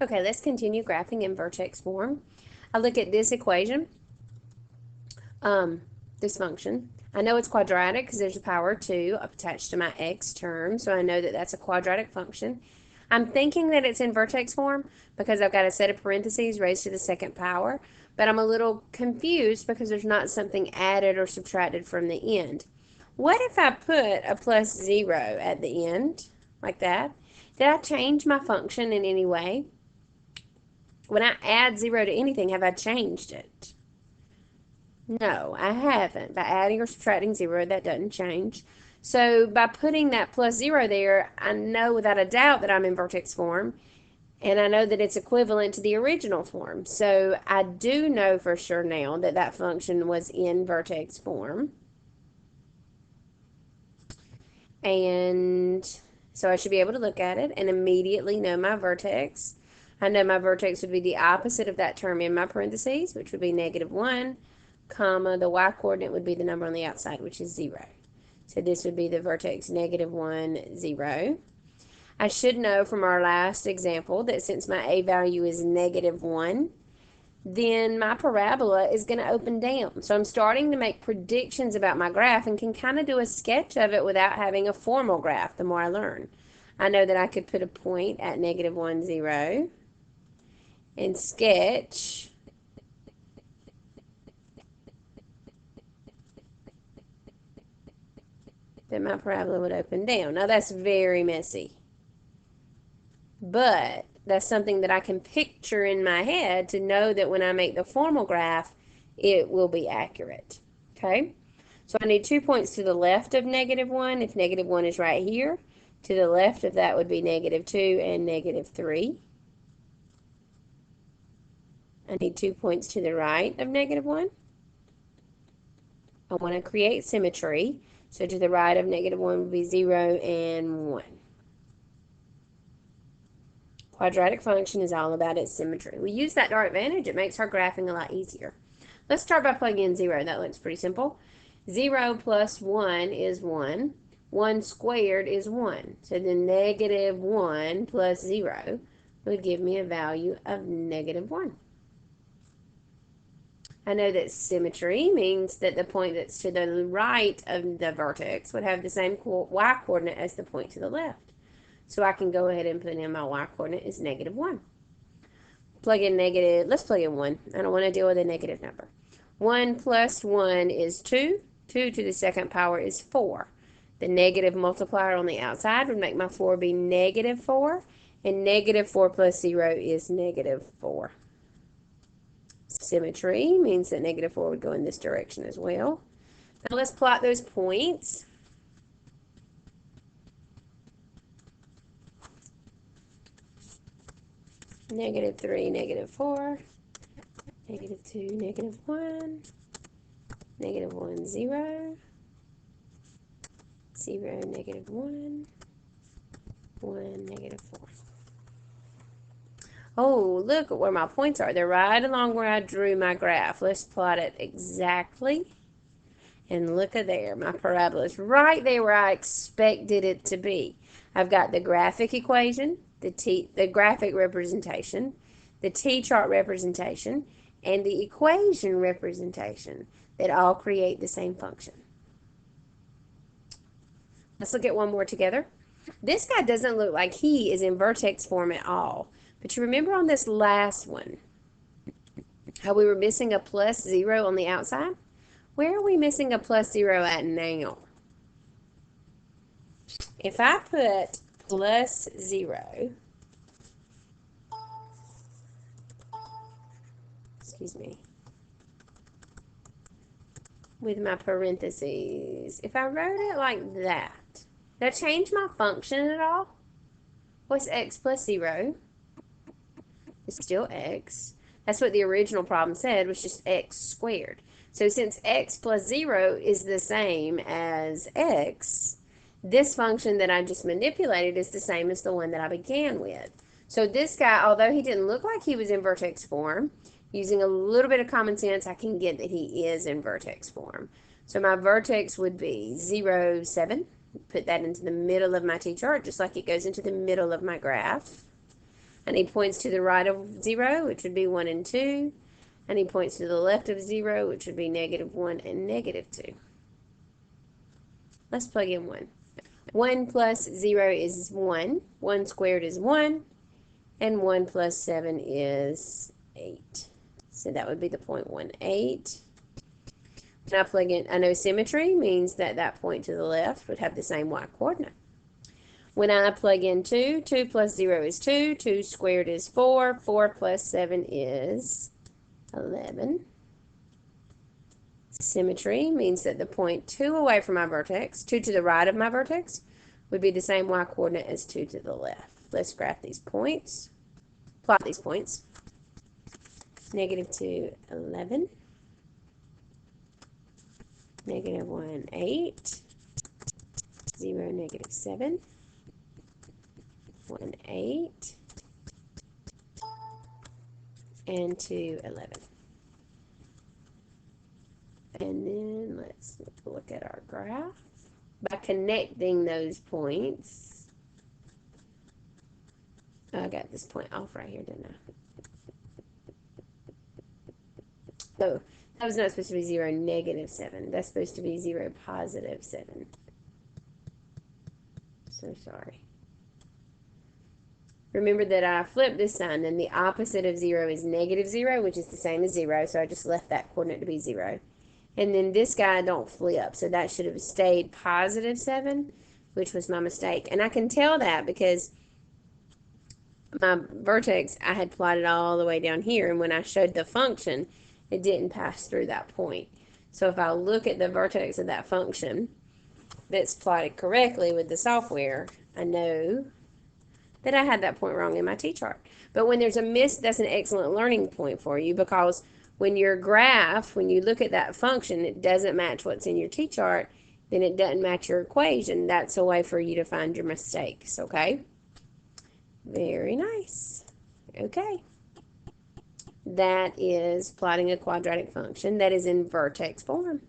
Okay, let's continue graphing in vertex form. I look at this equation, this function. I know it's quadratic because there's a power 2 attached to my x term, so I know that that's a quadratic function. I'm thinking that it's in vertex form because I've got a set of parentheses raised to the second power, but I'm a little confused because there's not something added or subtracted from the end. What if I put a plus 0 at the end, like that? Did I change my function in any way? When I add 0 to anything, have I changed it? No, I haven't. By adding or subtracting 0, that doesn't change. So by putting that plus 0 there, I know without a doubt that I'm in vertex form, and I know that it's equivalent to the original form. So I do know for sure now that that function was in vertex form. And so I should be able to look at it and immediately know my vertex. I know my vertex would be the opposite of that term in my parentheses, which would be -1, comma, the y-coordinate would be the number on the outside, which is 0. So this would be the vertex -1, 0. I should know from our last example that since my a value is -1, then my parabola is going to open down. So I'm starting to make predictions about my graph and can kind of do a sketch of it without having a formal graph the more I learn. I know that I could put a point at -1, 0 and sketch that my parabola would open down. Now that's very messy, but that's something that I can picture in my head to know that when I make the formal graph, it will be accurate. Okay, so I need 2 points to the left of -1. If -1 is right here, to the left of that would be -2 and -3. I need 2 points to the right of -1. I want to create symmetry, so to the right of -1 would be 0 and 1. Quadratic function is all about its symmetry. We use that to our advantage. It makes our graphing a lot easier. Let's start by plugging in 0. That looks pretty simple. 0 plus 1 is 1. 1 squared is 1. So the -1 plus 0 would give me a value of -1. I know that symmetry means that the point that's to the right of the vertex would have the same y-coordinate as the point to the left. So I can go ahead and put in my y-coordinate is -1. Plug in negative, let's plug in 1. I don't want to deal with a negative number. 1 plus 1 is 2. 2 to the second power is 4. The negative multiplier on the outside would make my 4 be -4. And -4 plus 0 is -4. Symmetry means that -4 would go in this direction as well. Now let's plot those points. -3, -4, -2, -1, -1, 0, 0, -1, 1, -4. Oh, look at where my points are. They're right along where I drew my graph. Let's plot it exactly. And look at there. My parabola is right there where I expected it to be. I've got the graphic equation, the graphic representation, the t-chart representation, and the equation representation that all create the same function. Let's look at one more together. This guy doesn't look like he is in vertex form at all. But you remember on this last one, how we were missing a plus 0 on the outside? Where are we missing a plus 0 at now? If I put plus 0, excuse me, with my parentheses, if I wrote it like that, did I change my function at all? What's x plus 0? It's still x. That's what the original problem said, was just x squared. So since x plus 0 is the same as x, this function that I just manipulated is the same as the one that I began with. So this guy, although he didn't look like he was in vertex form, using a little bit of common sense, I can get that he is in vertex form. So my vertex would be 0, 7. Put that into the middle of my t-chart, just like it goes into the middle of my graph. I need points to the right of 0, which would be 1 and 2. I need points to the left of 0, which would be -1 and -2. Let's plug in 1. 1 plus 0 is 1. 1 squared is 1. And 1 plus 7 is 8. So that would be the point 1, 8. When I plug in, I know symmetry means that that point to the left would have the same y coordinate. When I plug in 2, 2 plus 0 is 2. 2 squared is 4. 4 plus 7 is 11. Symmetry means that the point 2 away from my vertex, 2 to the right of my vertex, would be the same y coordinate as 2 to the left. Let's graph these points. Plot these points. -2, 11. -1, 8. 0, -7. 1, 8. And 2, 11. And then let's look at our graph. By connecting those points, I got this point off right here, didn't I? Oh, that was not supposed to be 0, -7. That's supposed to be 0, +7. So sorry. Remember that I flipped this sign, and the opposite of 0 is -0, which is the same as 0, so I just left that coordinate to be 0. And then this guy don't flip, so that should have stayed +7, which was my mistake. And I can tell that because my vertex, I had plotted all the way down here, and when I showed the function, it didn't pass through that point. So if I look at the vertex of that function that's plotted correctly with the software, I know that I had that point wrong in my t-chart. But when there's a miss, that's an excellent learning point for you, because when your graph, when you look at that function, it doesn't match what's in your t-chart, then it doesn't match your equation. That's a way for you to find your mistakes, okay? Very nice. Okay. That is plotting a quadratic function that is in vertex form.